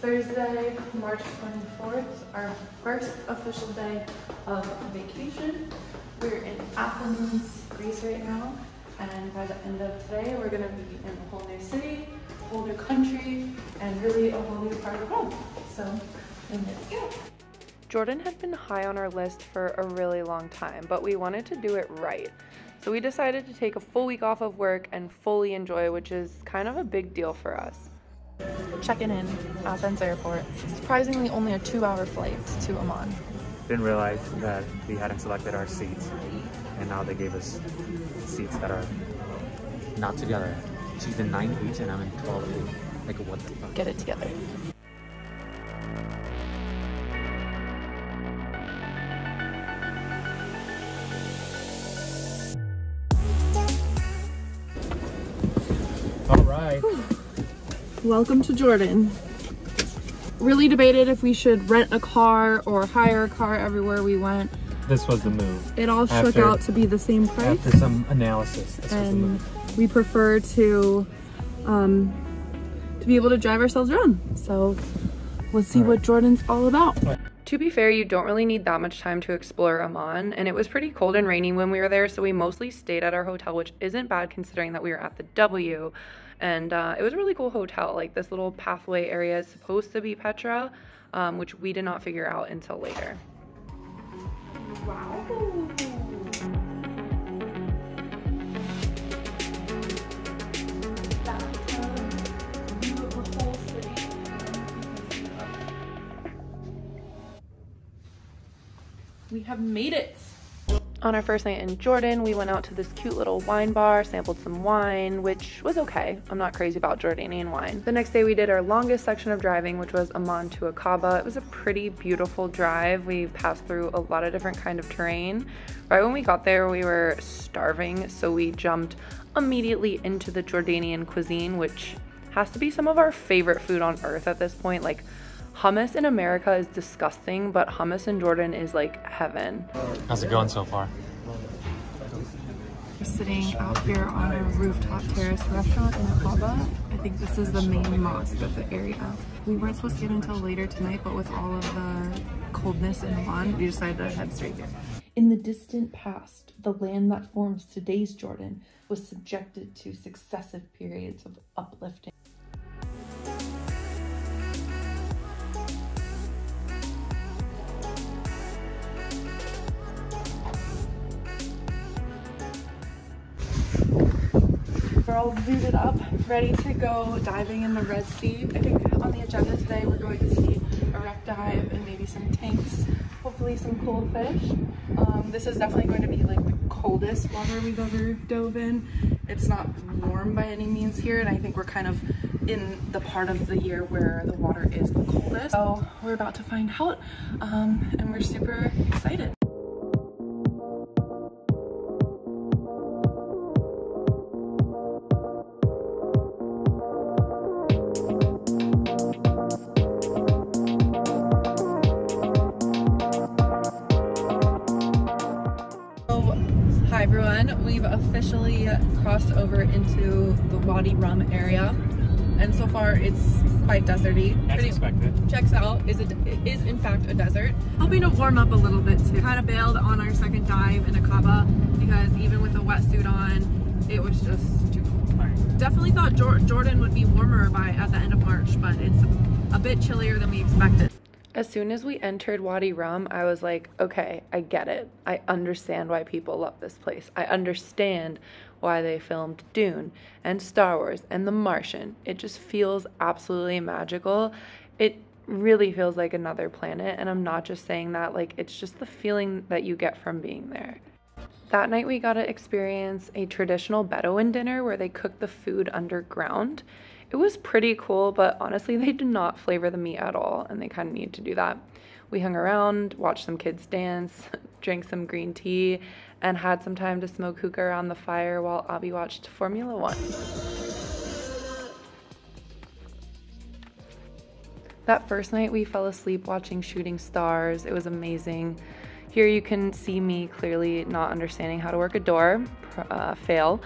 Thursday, March 24th, our first official day of vacation. We're in Athens, Greece right now, and by the end of today, we're gonna be in a whole new city, a whole new country, and really a whole new part of the world. So, let's go. Jordan had been high on our list for a really long time, but we wanted to do it right. So we decided to take a full week off of work and fully enjoy, which is kind of a big deal for us. Checking in Athens airport. Surprisingly, only a 2-hour flight to Amman. Didn't realize that we hadn't selected our seats, and now they gave us seats that are not together. She's in 9H and I'm in 12H. Like, what the fuck? Get it together. All right. Welcome to Jordan. Really debated if we should rent a car or hire a car everywhere we went. This was the move. It all shook out to be the same price. After some analysis, this was the move. We prefer to be able to drive ourselves around. So let's see what Jordan's all about. To be fair, you don't really need that much time to explore Amman, and it was pretty cold and rainy when we were there, so we mostly stayed at our hotel, which isn't bad considering that we were at the W. And it was a really cool hotel. Like, this little pathway area is supposed to be Petra, which we did not figure out until later. Wow. We have made it. On our first night in Jordan, we went out to this cute little wine bar, sampled some wine, which was okay. I'm not crazy about Jordanian wine. The next day we did our longest section of driving, which was Amman to Aqaba. It was a pretty beautiful drive. We passed through a lot of different kind of terrain. Right when we got there, we were starving, so we jumped immediately into the Jordanian cuisine, which has to be some of our favorite food on earth at this point. Like, hummus in America is disgusting, but hummus in Jordan is like heaven. How's it going so far? We're sitting out here on a rooftop terrace restaurant in Aqaba. I think this is the main mosque of the area. We weren't supposed to get until later tonight, but with all of the coldness in Amman, we decided to head straight here. In the distant past, the land that forms today's Jordan was subjected to successive periods of uplifting. We're all zooted up, ready to go diving in the Red Sea. I think on the agenda today we're going to see a wreck dive and maybe some tanks, hopefully some cool fish. This is definitely going to be like the coldest water we've ever dove in. It's not warm by any means here, and I think we're kind of in the part of the year where the water is the coldest. So we're about to find out, and we're super excited. Hi everyone, we've officially crossed over into the Wadi Rum area, and so far it's quite deserty. As expected. Checks out, it is in fact a desert. Hoping to warm up a little bit too. Kind of bailed on our second dive in Aqaba because even with a wetsuit on, it was just too cold. Definitely thought Jordan would be warmer at the end of March, but it's a bit chillier than we expected. As soon as we entered Wadi Rum, I was like, okay, I get it. I understand why people love this place. I understand why they filmed Dune and Star Wars and The Martian. It just feels absolutely magical. It really feels like another planet, and I'm not just saying that, like, it's just the feeling that you get from being there. That night we got to experience a traditional Bedouin dinner where they cook the food underground. It was pretty cool, but honestly, they did not flavor the meat at all, and they kind of need to do that. We hung around, watched some kids dance, drank some green tea, and had some time to smoke hookah around the fire while Abby watched Formula One. That first night, we fell asleep watching Shooting Stars. It was amazing. Here you can see me clearly not understanding how to work a door, fail,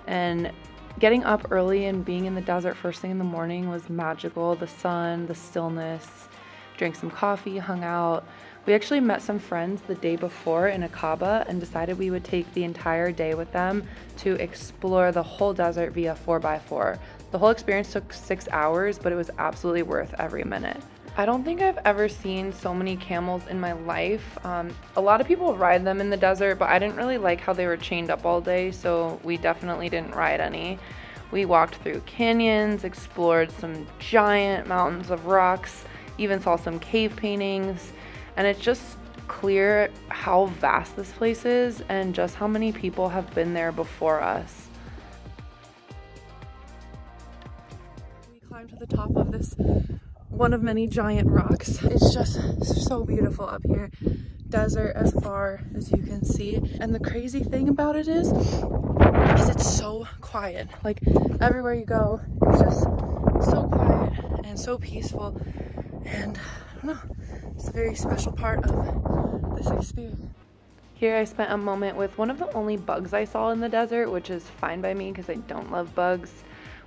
and Getting up early and being in the desert first thing in the morning was magical. The sun, the stillness, drank some coffee, hung out. We actually met some friends the day before in Aqaba and decided we would take the entire day with them to explore the whole desert via 4x4. The whole experience took 6 hours, but it was absolutely worth every minute. I don't think I've ever seen so many camels in my life. A lot of people ride them in the desert, but I didn't really like how they were chained up all day, so we definitely didn't ride any. We walked through canyons, explored some giant mountains of rocks, even saw some cave paintings, and it's just clear how vast this place is and just how many people have been there before us. We climbed to the top of this one of many giant rocks. It's just so beautiful up here. Desert as far as you can see. And the crazy thing about it is it's so quiet. Like everywhere you go, it's just so quiet and so peaceful. And I don't know, it's a very special part of this experience. Here I spent a moment with one of the only bugs I saw in the desert, which is fine by me because I don't love bugs.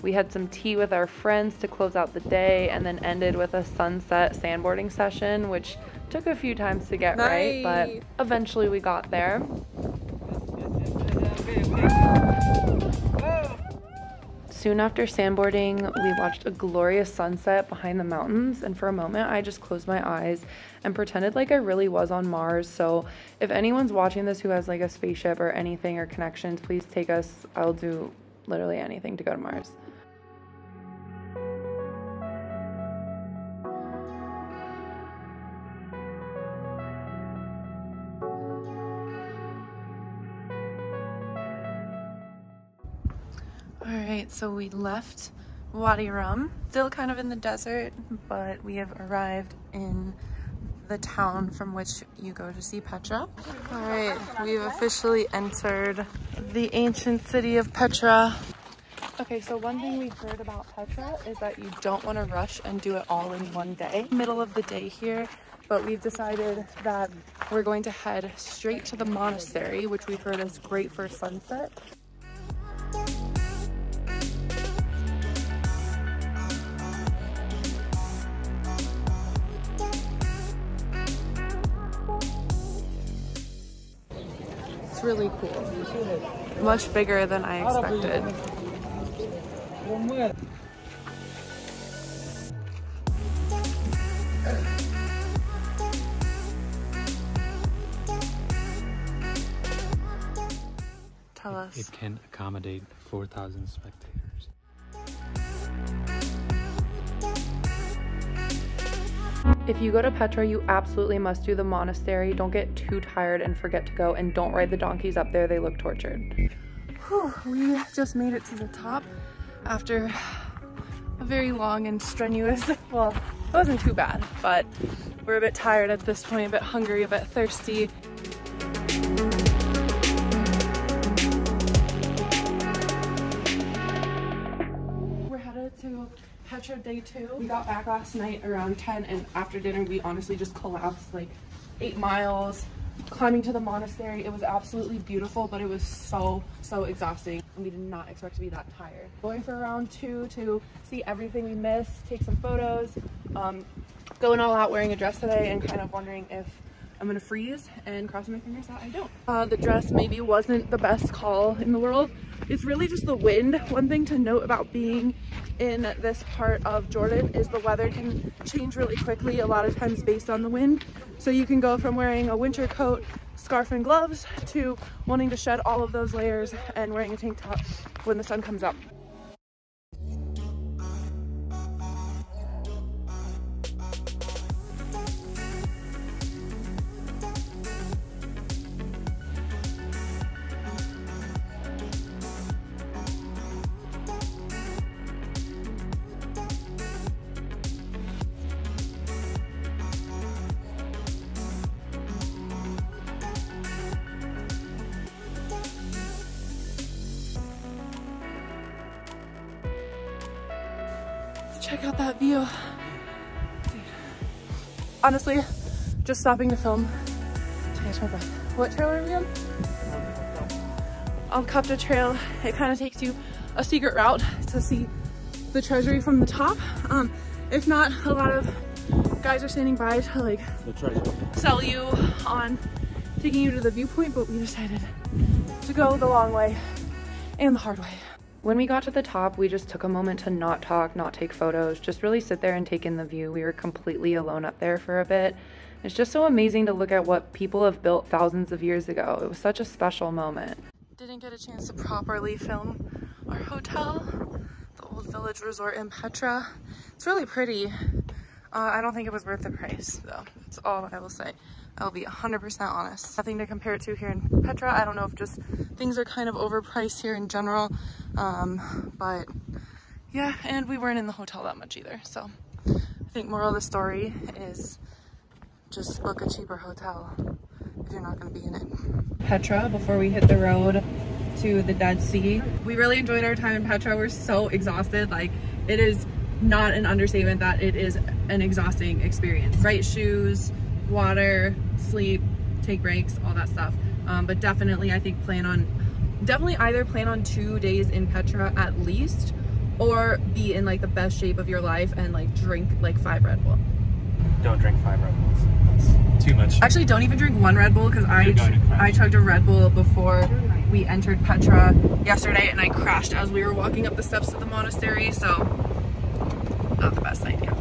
We had some tea with our friends to close out the day and then ended with a sunset sandboarding session, which took a few times to get right, but eventually we got there. Soon after sandboarding, we watched a glorious sunset behind the mountains, and for a moment I just closed my eyes and pretended like I really was on Mars. So if anyone's watching this who has like a spaceship or anything or connections, please take us. I'll do literally anything to go to Mars. Alright, so we left Wadi Rum, still kind of in the desert, but we have arrived in the town from which you go to see Petra. Alright, we've officially entered the ancient city of Petra. Okay, so one thing we heard about Petra is that you don't want to rush and do it all in one day. Middle of the day here, but we've decided that we're going to head straight to the monastery, which we've heard is great for sunset. It's really cool. Much bigger than I expected. Tell us. It can accommodate 4,000 spectators. If you go to Petra, you absolutely must do the monastery. Don't get too tired and forget to go, and don't ride the donkeys up there. They look tortured. Whew, we just made it to the top after a very long and strenuous, well, it wasn't too bad, but we're a bit tired at this point, a bit hungry, a bit thirsty. We're headed to Petra day 2. We got back last night around 10, and after dinner we honestly just collapsed like 8 miles climbing to the monastery. It was absolutely beautiful, but it was so exhausting, and we did not expect to be that tired. Going for around 2 to see everything we missed, take some photos, going all out wearing a dress today and kind of wondering if I'm gonna freeze, and crossing my fingers that I don't. The dress maybe wasn't the best call in the world. It's really just the wind. One thing to note about being in this part of Jordan is the weather can change really quickly, a lot of times based on the wind. So you can go from wearing a winter coat, scarf and gloves to wanting to shed all of those layers and wearing a tank top when the sun comes up. Check out that view. Dude. Honestly, just stopping to film to catch my breath. What trail are we on? Al Kapta Trail. It kind of takes you a secret route to see the treasury from the top. If not, a lot of guys are standing by to like sell you on taking you to the viewpoint, but we decided to go the long way and the hard way. When we got to the top, we just took a moment to not talk, not take photos, just really sit there and take in the view. We were completely alone up there for a bit. It's just so amazing to look at what people have built thousands of years ago. It was such a special moment. Didn't get a chance to properly film our hotel, the Old Village Resort in Petra. It's really pretty. I don't think it was worth the price though. That's all I will say. I'll be 100% honest. Nothing to compare it to here in Petra. I don't know if just things are kind of overpriced here in general. But yeah, and we weren't in the hotel that much either. So I think moral of the story is just book a cheaper hotel if you're not gonna be in it. Petra, before we hit the road to the Dead Sea. We really enjoyed our time in Petra. We're so exhausted. Like, it is not an understatement that it is an exhausting experience. Right shoes, water, sleep, take breaks, all that stuff. But definitely, I think either plan on 2 days in Petra at least, or be in like the best shape of your life and like drink like 5 Red Bull. Don't drink 5 Red Bulls. That's too much. Actually, don't even drink 1 Red Bull, because I chugged a Red Bull before we entered Petra yesterday, and I crashed as we were walking up the steps to the monastery, so not the best idea.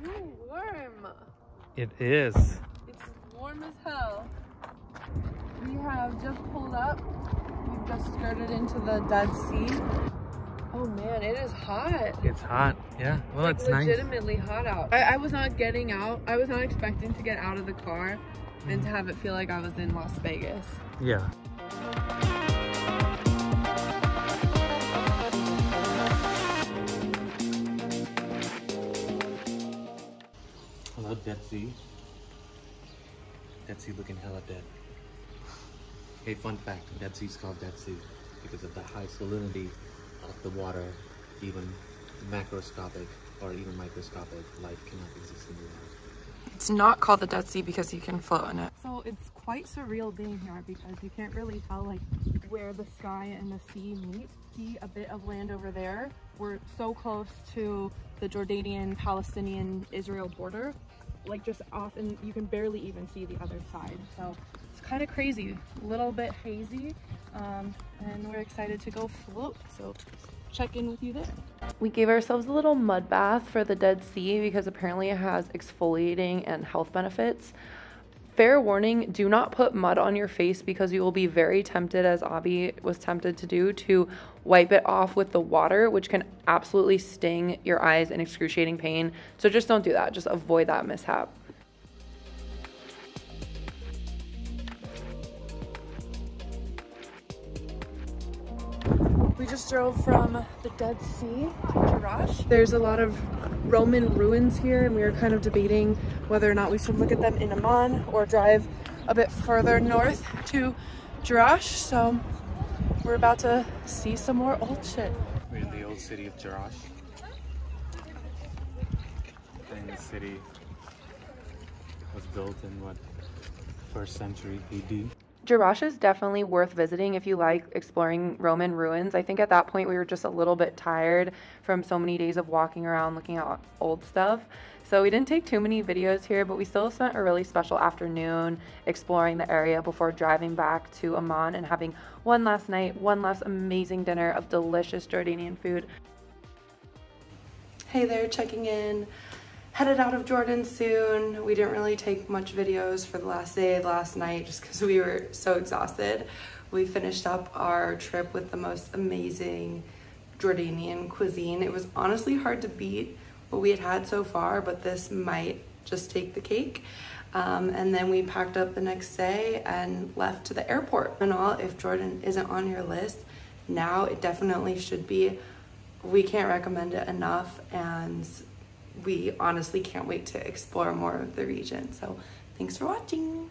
Ooh, warm. It is. It's warm as hell. We have just pulled up. We've just skirted into the Dead Sea. Oh man, it is hot. It's hot, yeah. Well, it's nice. Legitimately hot out. I was not getting out. I was not expecting to get out of the car and to have it feel like I was in Las Vegas. Yeah. Hello, Dead Sea. Dead Sea looking hella dead. Hey, fun fact, Dead Sea is called Dead Sea because of the high salinity of the water. Even macroscopic or even microscopic life cannot exist in the water. It's not called the Dead Sea because you can float in it. So it's quite surreal being here because you can't really tell like where the sky and the sea meet. See a bit of land over there. We're so close to the Jordanian, Palestinian, Israel border, like just off, and you can barely even see the other side. So it's kind of crazy, a little bit hazy, and we're excited to go float. So check in with you there. We gave ourselves a little mud bath for the Dead Sea because apparently it has exfoliating and health benefits. Fair warning, do not put mud on your face because you will be very tempted, as Abby was tempted to do, to wipe it off with the water, which can absolutely sting your eyes in excruciating pain. So just don't do that. Just avoid that mishap. We just drove from the Dead Sea to Jerash. There's a lot of Roman ruins here, and we were kind of debating whether or not we should look at them in Amman or drive a bit further north to Jerash. So we're about to see some more old shit. We're in the old city of Jerash. And the city was built in what, 1st century AD. Jerash is definitely worth visiting if you like exploring Roman ruins. I think at that point we were just a little bit tired from so many days of walking around looking at old stuff. So we didn't take too many videos here, but we still spent a really special afternoon exploring the area before driving back to Amman and having one last night, one last amazing dinner of delicious Jordanian food. Hey there, checking in. Headed out of Jordan soon. We didn't really take much videos for the last day, last night, just because we were so exhausted. We finished up our trip with the most amazing Jordanian cuisine. It was honestly hard to beat what we had had so far, but this might just take the cake. And then we packed up the next day and left to the airport. And all, if Jordan isn't on your list, now it definitely should be. We can't recommend it enough, and we honestly can't wait to explore more of the region. So thanks for watching.